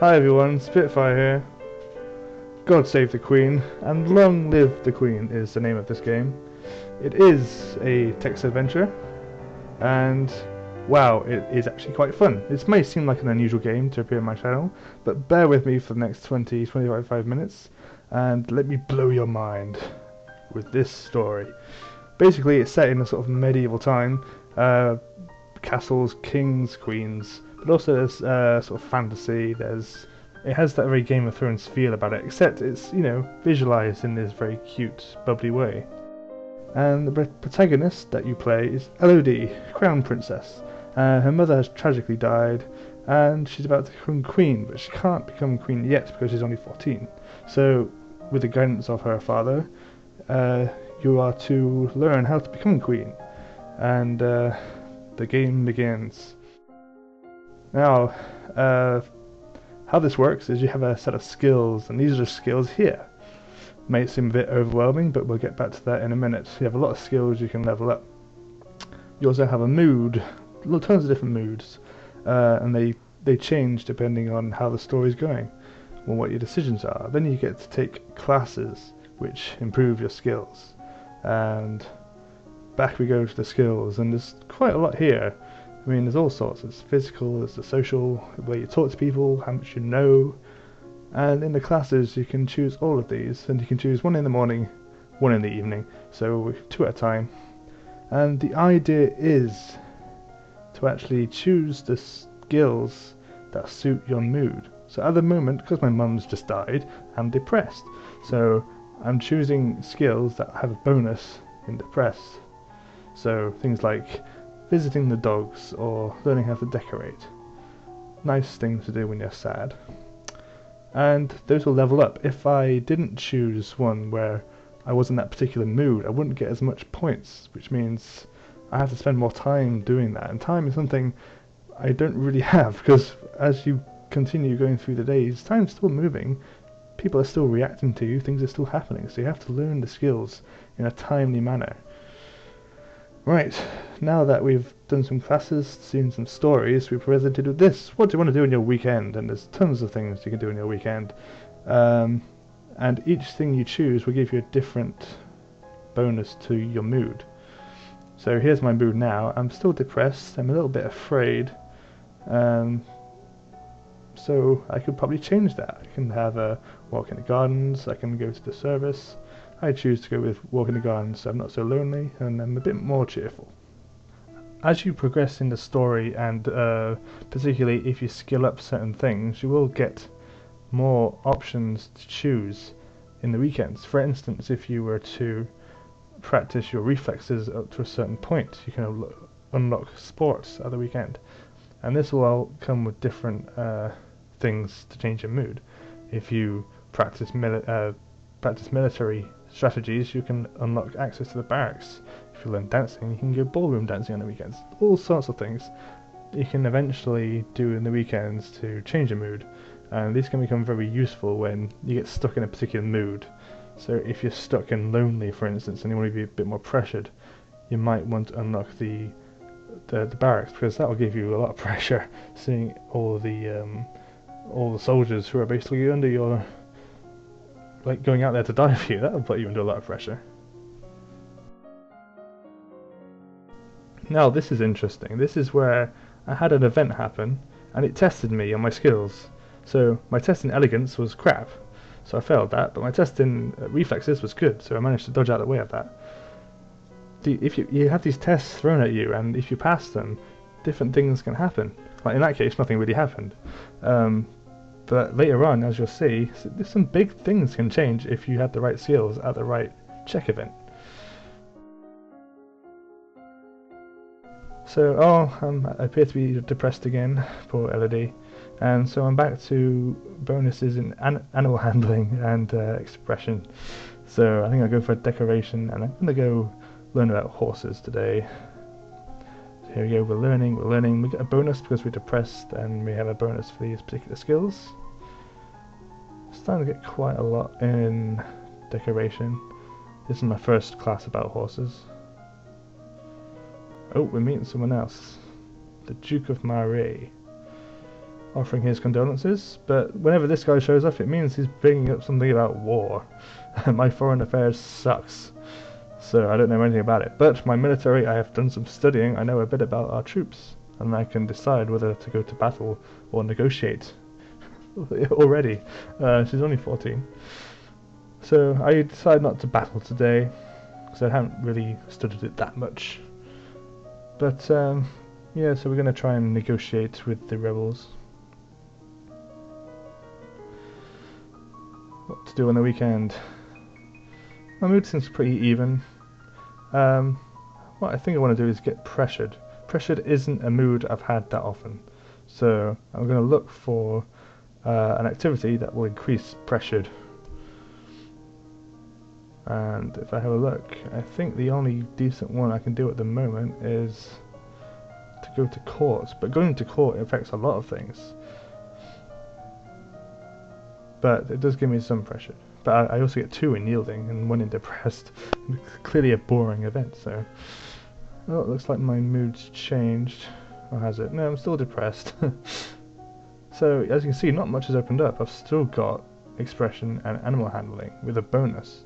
Hi everyone, Spitfire here. God save the Queen, and long live the Queen is the name of this game. It is a text adventure, and wow, it is actually quite fun. This may seem like an unusual game to appear on my channel, but bear with me for the next 20-25 minutes, and let me blow your mind with this story. Basically, it's set in a sort of medieval time, castles, kings, queens, but also there's sort of fantasy. It has that very Game of Thrones feel about it, except it's, you know, visualized in this very cute, bubbly way. And the protagonist that you play is Elodie, Crown Princess. Her mother has tragically died, and she's about to become queen, but she can't become queen yet because she's only 14. So, with the guidance of her father, you are to learn how to become queen, and the game begins. Now, how this works is you have a set of skills, and these are the skills here. May seem a bit overwhelming, but we'll get back to that in a minute. You have a lot of skills you can level up. You also have a mood, tons of different moods, and they change depending on how the story's going, or what your decisions are. Then you get to take classes, which improve your skills. And back we go to the skills, and there's quite a lot here. I mean, there's all sorts. There's physical, there's the social, where you talk to people, how much you know. And in the classes, you can choose all of these, and you can choose one in the morning, one in the evening, so 2 at a time. And the idea is to actually choose the skills that suit your mood. So at the moment, because my mum's just died, I'm depressed. So I'm choosing skills that have a bonus in depressed. So things like visiting the dogs or learning how to decorate. Nice things to do when you're sad. And those will level up. If I didn't choose one where I was in that particular mood, I wouldn't get as much points, which means I have to spend more time doing that. And time is something I don't really have, because as you continue going through the days, time's still moving, people are still reacting to you, things are still happening, so you have to learn the skills in a timely manner. Right, now that we've done some classes, seen some stories, we're presented with this. What do you want to do in your weekend? And there's tons of things you can do in your weekend. And each thing you choose will give you a different bonus to your mood. So here's my mood now. I'm still depressed, I'm a little bit afraid. So I could probably change that. I can have a walk in the gardens, I can go to the service. I choose to go with walk in the gardens so I'm not so lonely and I'm a bit more cheerful. As you progress in the story, and particularly if you skill up certain things, you will get more options to choose in the weekends. For instance, if you were to practice your reflexes up to a certain point, you can unlock sports at the weekend. And this will all come with different things to change your mood. If you practice military strategies, you can unlock access to the barracks. If you learn dancing, you can go ballroom dancing on the weekends. All sorts of things you can eventually do in the weekends to change your mood, and these can become very useful when you get stuck in a particular mood. So if you're stuck in lonely, for instance, and you want to be a bit more pressured, you might want to unlock the barracks, because that will give you a lot of pressure, seeing all the soldiers who are basically under your, like, going out there to die for you. That will put you under a lot of pressure. Now this is interesting. This is where I had an event happen and it tested me on my skills. So my test in elegance was crap, so I failed that, but my test in reflexes was good, so I managed to dodge out of the way of that. If you have these tests thrown at you, and if you pass them, different things can happen. Like in that case, nothing really happened. But later on, as you'll see, some big things can change if you had the right skills at the right check event. So, I appear to be depressed again, poor Elodie, and so I'm back to bonuses in animal handling and expression. So I think I'll go for a decoration, and I'm going to go learn about horses today. So here we go, we're learning. We get a bonus because we're depressed, and we have a bonus for these particular skills. Starting to get quite a lot in decoration. This is my first class about horses. Oh, we're meeting someone else. The Duke of Marais. offering his condolences, but whenever this guy shows up it means he's bringing up something about war. My foreign affairs sucks, so I don't know anything about it, but my military, I have done some studying, I know a bit about our troops, and I can decide whether to go to battle or negotiate. Already. She's only 14. So I decided not to battle today, because I haven't really studied it that much. But yeah, so we're going to try and negotiate with the rebels. What to do on the weekend? My mood seems pretty even. What I think I want to do is get pressured. Pressured isn't a mood I've had that often, so I'm going to look for an activity that will increase pressured. And if I have a look, I think the only decent one I can do at the moment is to go to court, but going to court affects a lot of things. But it does give me some pressure. But I also get 2 in yielding and 1 in depressed. Clearly a boring event, so... Oh, it looks like my mood's changed. Or has it? No, I'm still depressed. So, as you can see, not much has opened up. I've still got expression and animal handling with a bonus.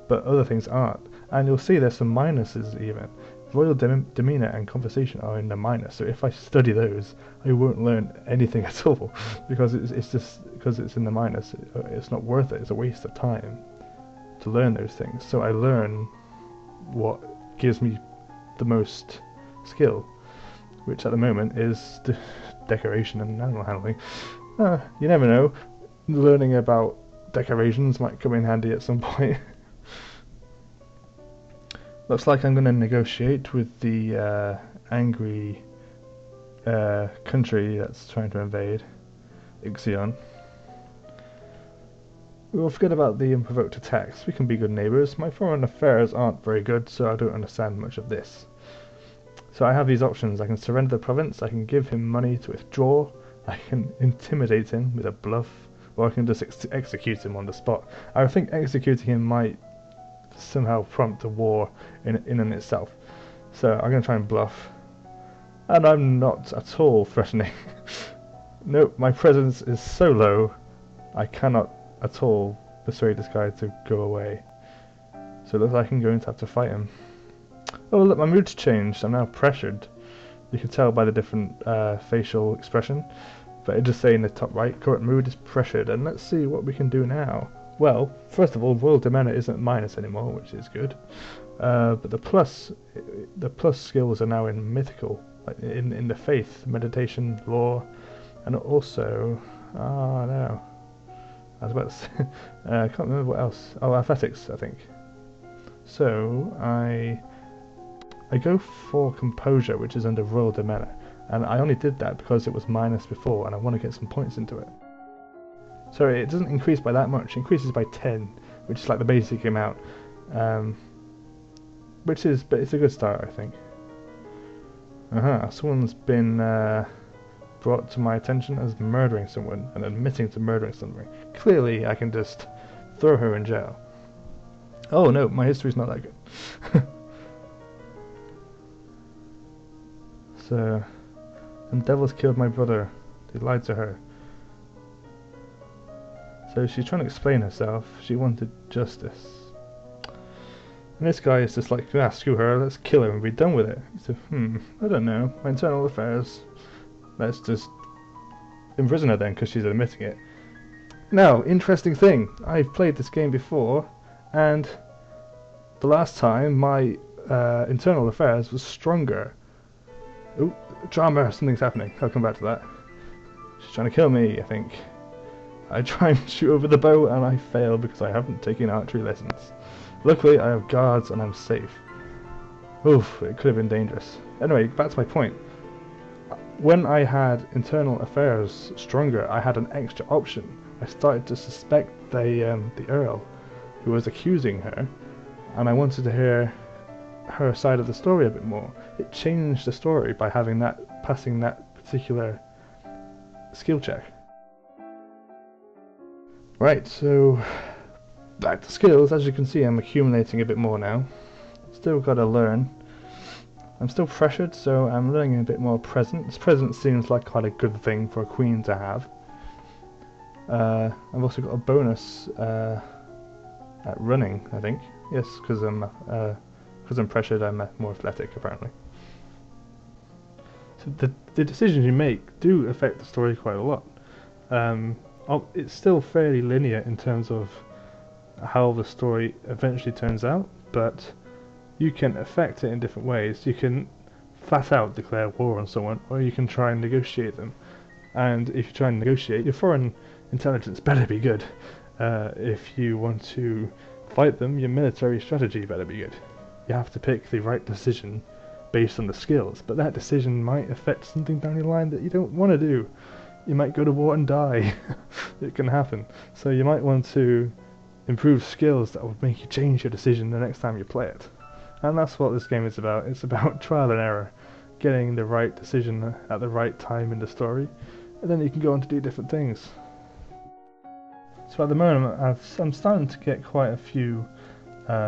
But other things aren't. And you'll see there's some minuses even. Royal demeanor and conversation are in the minus, so if I study those, I won't learn anything at all, because it's just because it's in the minus. It's not worth it. It's a waste of time to learn those things. So I learn what gives me the most skill, which at the moment is the decoration and animal handling. You never know. Learning about decorations might come in handy at some point. Looks like I'm going to negotiate with the angry country that's trying to invade Ixion. We will forget about the unprovoked attacks. We can be good neighbours. My foreign affairs aren't very good, so I don't understand much of this. So I have these options. I can surrender the province, I can give him money to withdraw, I can intimidate him with a bluff, or I can just execute him on the spot. I think executing him might somehow prompt a war in and itself. So I'm going to try and bluff. And I'm not at all threatening. Nope, my presence is so low, I cannot at all persuade this guy to go away. So it looks like I'm going to have to fight him. Oh look, my mood's changed. I'm now pressured. You can tell by the different facial expression. But it just say in the top right, current mood is pressured. And let's see what we can do now. Well, first of all, Royal Demeanor isn't minus anymore, which is good. But the plus skills are now in mythical, like in the faith, meditation, law, and also, no, I was about to say, I can't remember what else. Oh, athletics, I think. So I go for composure, which is under Royal Demeanor, and I only did that because it was minus before, and I want to get some points into it. So it doesn't increase by that much, it increases by 10, which is like the basic amount. But it's a good start, I think. Someone's been brought to my attention as murdering someone, and admitting to murdering someone. Clearly I can just throw her in jail. Oh no, my history's not that good. So, and devils killed my brother, they lied to her. So she's trying to explain herself. She wanted justice. And this guy is just like, screw her, let's kill her and be done with it. He said, I don't know, my internal affairs. Let's just imprison her then, because she's admitting it. Now, interesting thing. I've played this game before, and the last time my internal affairs was stronger. Ooh, drama, something's happening. I'll come back to that. She's trying to kill me, I think. I try and shoot over the bow and I fail because I haven't taken archery lessons. Luckily I have guards and I'm safe. Oof, it could have been dangerous. Anyway, back to my point. When I had internal affairs stronger, I had an extra option. I started to suspect the Earl who was accusing her, and I wanted to hear her side of the story a bit more. It changed the story by having that, passing that particular skill check. Right, so back to skills. As you can see, I'm accumulating a bit more now. Still gotta learn. I'm still pressured, so I'm learning a bit more presence. Presence seems like quite a good thing for a queen to have. I've also got a bonus at running, I think. Yes, because I'm pressured, I'm more athletic, apparently. So the decisions you make do affect the story quite a lot. It's still fairly linear in terms of how the story eventually turns out, but you can affect it in different ways. You can flat out declare war on someone, or you can try and negotiate them. And if you try and negotiate, your foreign intelligence better be good. If you want to fight them, your military strategy better be good. You have to pick the right decision based on the skills, but that decision might affect something down the line that you don't want to do. You might go to war and die. It can happen. So you might want to improve skills that would make you change your decision the next time you play it. And that's what this game is about. It's about trial and error, getting the right decision at the right time in the story, and then you can go on to do different things. So at the moment I'm starting to get quite a few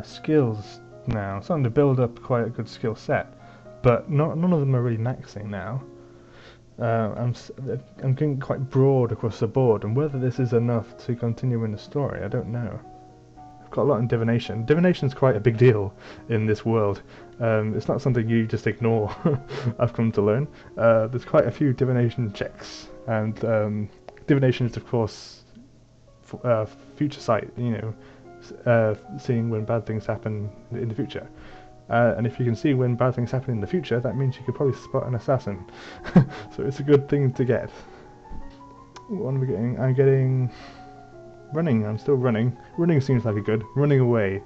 skills now. I'm starting to build up quite a good skill set, but none of them are really maxing now. I'm getting quite broad across the board, and whether this is enough to continue in the story, I don't know. I've got a lot in divination. Divination's quite a big deal in this world. It's not something you just ignore, I've come to learn. There's quite a few divination checks, and divination is of course future sight, you know, seeing when bad things happen in the future. And if you can see when bad things happen in the future, that means you could probably spot an assassin. So it's a good thing to get. What am I getting? I'm getting running. I'm still running. Running seems like a good. Running away.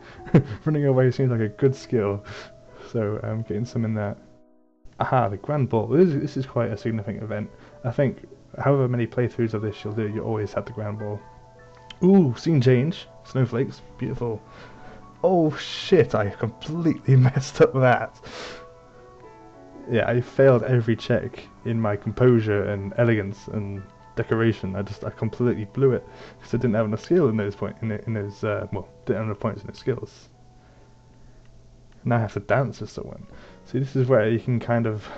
Running away seems like a good skill. So I'm getting some in that. Aha, the Grand Ball. This is quite a significant event. I think however many playthroughs of this you'll do, you always have the Grand Ball. Ooh, scene change. Snowflakes. Beautiful. Oh shit, I completely messed up that. Yeah, I failed every check in my composure and elegance and decoration. I completely blew it because I didn't have enough skill in those didn't have enough points in those skills. Now I have to dance with someone. See, this is where you can kind of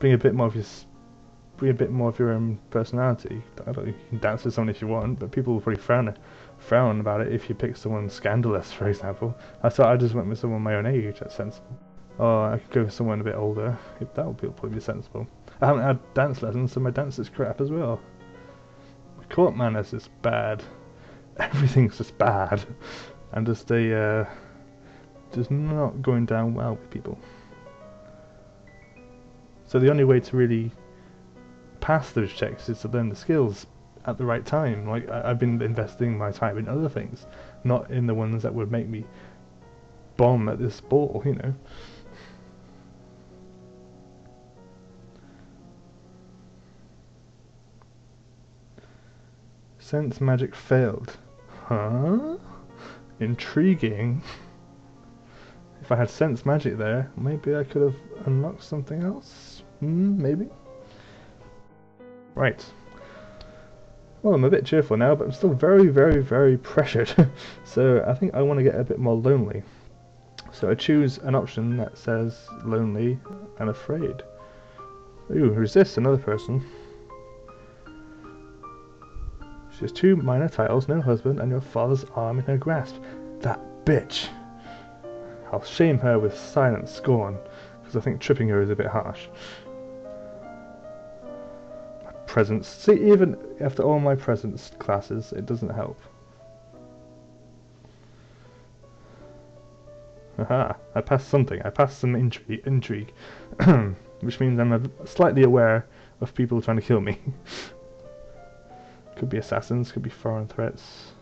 bring a bit more of your own personality. I don't know, you can dance with someone if you want, but people will probably frown about it if you pick someone scandalous, for example. I just went with someone my own age. That's sensible. Or I could go with someone a bit older. That would probably be sensible. I haven't had dance lessons, so my dance is crap as well. My court manners is bad. Everything's just bad, and just not going down well with people. So the only way to really pass those checks is to learn the skills at the right time. Like I've been investing my time in other things, not in the ones that would make me bomb at this ball, you know. Sense magic failed. Huh? Intriguing. If I had sense magic there, maybe I could have unlocked something else. Maybe. Right. Well, I'm a bit cheerful now, but I'm still very, very, very pressured. So I think I want to get a bit more lonely. So I choose an option that says lonely and afraid. Ooh, who's this? Another person. She has 2 minor titles, no husband, and your father's arm in her grasp. That bitch. I'll shame her with silent scorn, because I think tripping her is a bit harsh. Presence. See, even after all my presence classes, it doesn't help. Aha, I passed something. I passed some intrigue, which means I'm slightly aware of people trying to kill me. Could be assassins, could be foreign threats.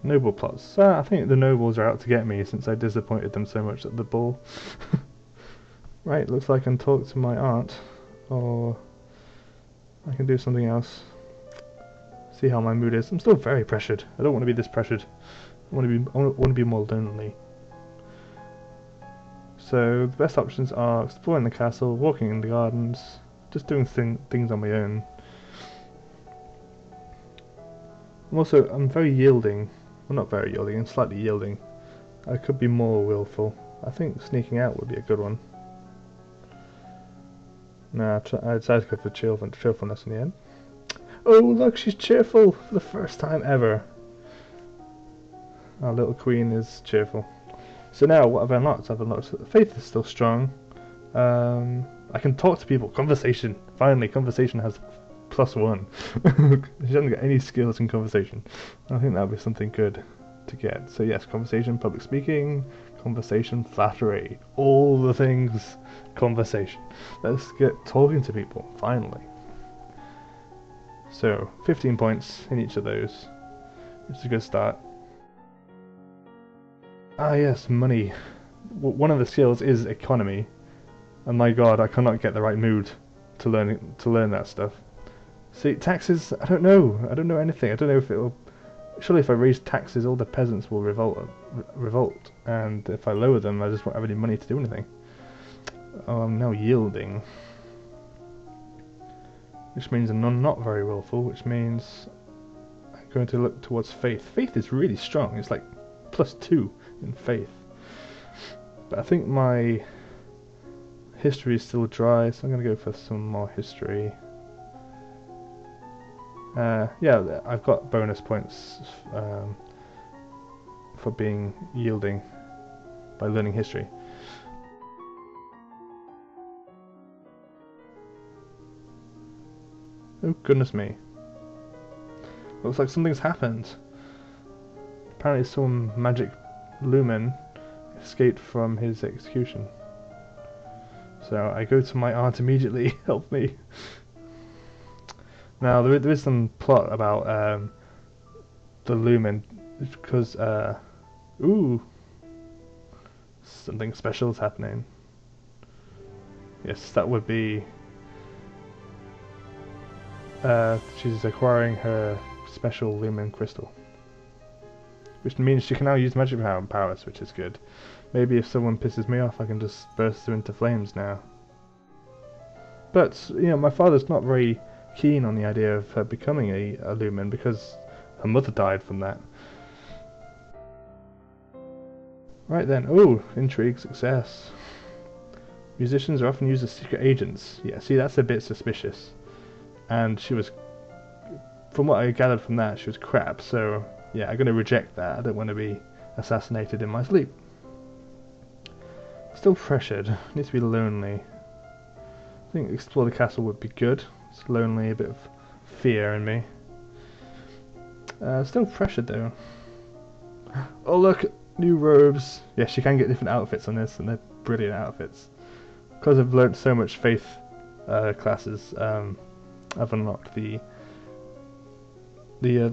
Noble plots. I think the nobles are out to get me since I disappointed them so much at the ball. Right, looks like I can talk to my aunt. Or I can do something else. See how my mood is. I'm still very pressured. I don't want to be this pressured. I want to be more lonely. So the best options are exploring the castle, walking in the gardens, just doing things on my own. I'm very yielding. Well, not very yielding. I'm slightly yielding. I could be more willful. I think sneaking out would be a good one. Nah, I decided to go for cheerfulness in the end. Oh look, she's cheerful for the first time ever. Our little queen is cheerful. So now what have I unlocked? I've unlocked faith is still strong. I can talk to people. Conversation. Finally, conversation has +1. She doesn't get any skills in conversation. I think that would be something good to get. So yes, conversation, public speaking, conversation, flattery, all the things. Conversation. Let's get talking to people, finally. So 15 points in each of those, which is a good start. Ah yes, money. One of the skills is economy, and my god, I cannot get the right mood to learn that stuff. See, taxes, I don't know anything. I don't know if it'll. Surely if I raise taxes, all the peasants will revolt, and if I lower them, I just won't have any money to do anything. Oh, I'm now yielding, which means I'm not very willful, which means I'm going to look towards faith. Faith is really strong. It's like +2 in faith. But I think my history is still dry, so I'm going to go for some more history. Yeah, I've got bonus points for being yielding by learning history. Oh goodness me. Looks like something's happened. Apparently some magic lumen escaped from his execution. So I go to my aunt immediately. Help me. Now there is some plot about the lumen, because ooh, something special is happening. Yes, that would be she's acquiring her special lumen crystal, which means she can now use magic powers, which is good. Maybe if someone pisses me off, I can just burst her into flames now. But you know, my father's not very keen on the idea of her becoming a lumen because her mother died from that. Right then, oh, intrigue, success. Musicians are often used as secret agents. Yeah, see, that's a bit suspicious. And she was, from what I gathered from that, she was crap, so yeah, I'm going to reject that. I don't want to be assassinated in my sleep. Still pressured, needs to be lonely. I think explore the castle would be good. It's lonely, a bit of fear in me. Still pressured though. Oh look, new robes. Yes, you can get different outfits on this, and they're brilliant outfits. Because I've learnt so much faith classes, I've unlocked the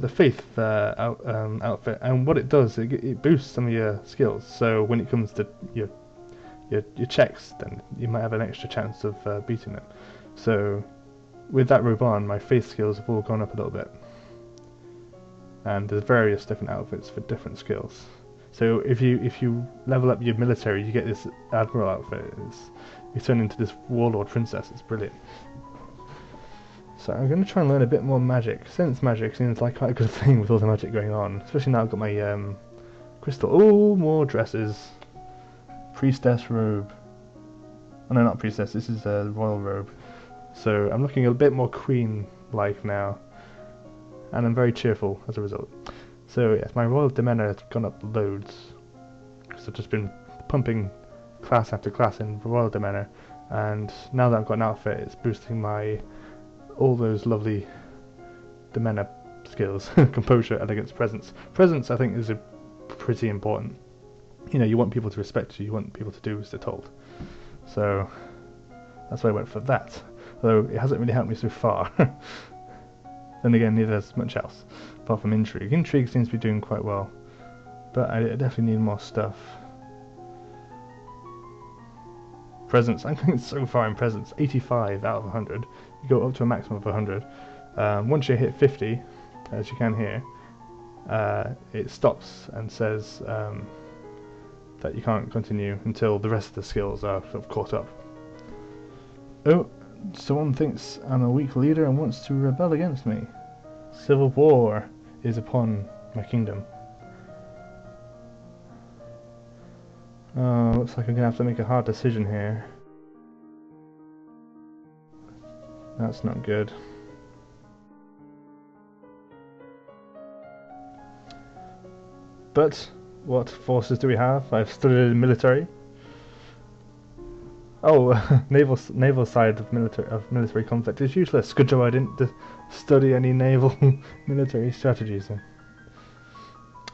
faith outfit, and what it does, it boosts some of your skills. So when it comes to your checks, then you might have an extra chance of beating them. So with that robe on, my faith skills have all gone up a little bit, and there's various different outfits for different skills. So if you level up your military, you get this admiral outfit. You turn into this warlord princess. It's brilliant. So I'm going to try and learn a bit more magic. Sense magic seems like quite a good thing with all the magic going on, especially now I've got my crystal. Oh, more dresses. Priestess robe. Oh no, not priestess, this is a royal robe. So I'm looking a bit more queen-like now, and I'm very cheerful as a result. So yes, my royal demeanor has gone up loads, because I've just been pumping class after class in royal demeanor, and now that I've got an outfit, it's boosting my all those lovely demeanor skills. Composure, elegance, presence. Presence, I think, is pretty important. You know, you want people to respect you, you want people to do as they're told. So that's why I went for that. Though it hasn't really helped me so far. Then again, neither has much else, apart from intrigue. Intrigue seems to be doing quite well, but I definitely need more stuff. Presence, I'm going so far in presence. 85 out of 100. You go up to a maximum of 100. Once you hit 50, as you can hear, it stops and says that you can't continue until the rest of the skills are sort of caught up. Oh, someone thinks I'm a weak leader and wants to rebel against me. Civil war is upon my kingdom. Oh, looks like I'm gonna have to make a hard decision here. That's not good. But what forces do we have? I've studied military. Oh, naval side of military conflict is useless. Good job I didn't study any naval military strategies then.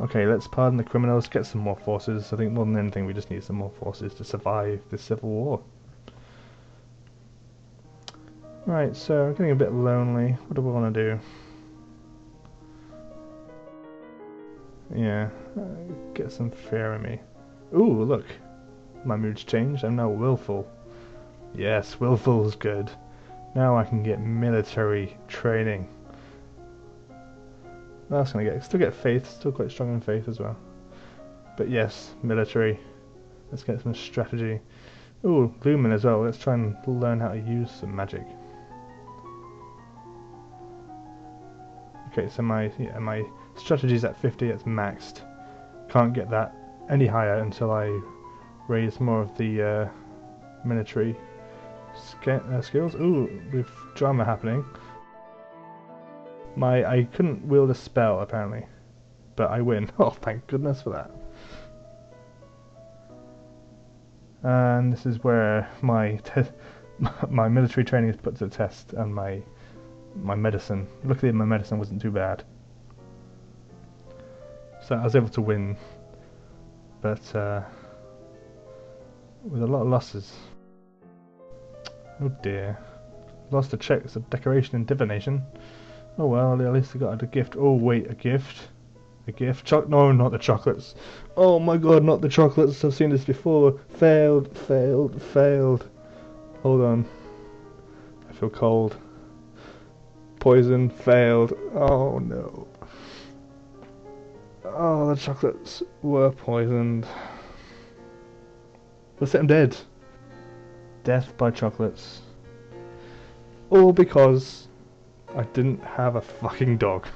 Okay, let's pardon the criminals, get some more forces. I think more than anything we just need some more forces to survive this civil war. Right, so I'm getting a bit lonely. What do we want to do? Yeah, get some fear in me. Ooh, look. My mood's changed. I'm now willful. Yes, willful's good. Now I can get military training. That's gonna still get faith, still quite strong in faith as well. But yes, military. Let's get some strategy. Ooh, Lumen as well. Let's try and learn how to use some magic. Okay, so my strategy's at 50. It's maxed. Can't get that any higher until I raise more of the military skills. Ooh, with drama happening. I couldn't wield a spell apparently, but I win. Oh, thank goodness for that. And this is where my my military training is put to the test, and my medicine. Luckily, my medicine wasn't too bad, so I was able to win, but with a lot of losses. Oh dear, lost the checks of decoration and divination. Oh well, at least I got a gift. Oh wait, a gift? A gift? No, not the chocolates. Oh my god, not the chocolates. I've seen this before. Failed, failed, failed. Hold on. I feel cold. Poison, failed. Oh no. Oh, the chocolates were poisoned. Let's I'm dead. Death by chocolates. All because I didn't have a fucking dog.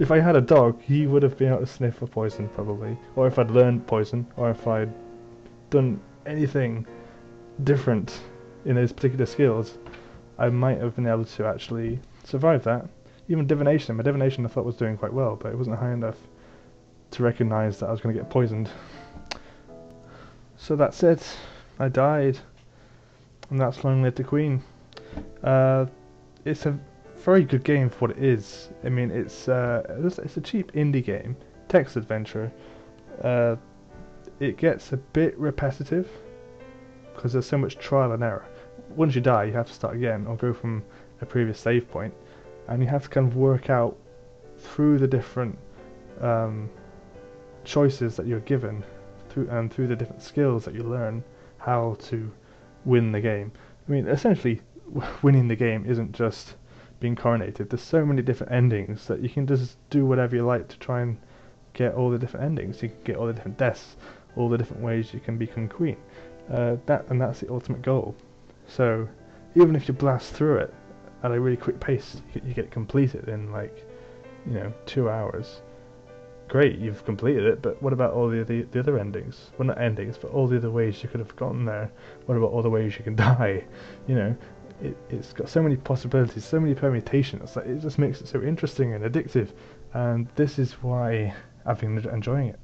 If I had a dog, he would have been able to sniff for poison, probably. Or if I'd learned poison, or if I'd done anything different in those particular skills, I might have been able to actually survive that. Even divination. My divination I thought was doing quite well, but it wasn't high enough to recognise that I was going to get poisoned. So that's it. I died. And that's Long Live the Queen. It's a very good game for what it is. I mean, it's a cheap indie game, text adventure. It gets a bit repetitive because there's so much trial and error. Once you die, you have to start again or go from a previous save point, and you have to kind of work out through the different choices that you're given, through the different skills that you learn, how to win the game. I mean, essentially, winning the game isn't just being coronated. There's so many different endings that you can just do whatever you like to try and get all the different endings. You can get all the different deaths, all the different ways you can become queen. That's the ultimate goal. So even if you blast through it at a really quick pace, you get it completed in 2 hours. Great, you've completed it, but what about all the other endings? Well, not endings, but all the other ways you could have gotten there. What about all the ways you can die? It's got so many possibilities, so many permutations, that it just makes it so interesting and addictive, and this is why I've been enjoying it.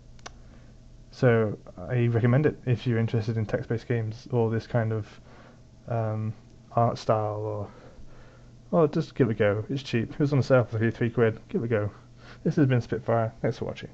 So I recommend it if you're interested in text-based games or this kind of art style, or just give it a go. It's cheap. It was on sale for £3 quid. Give it a go. This has been Spitfire. Thanks for watching.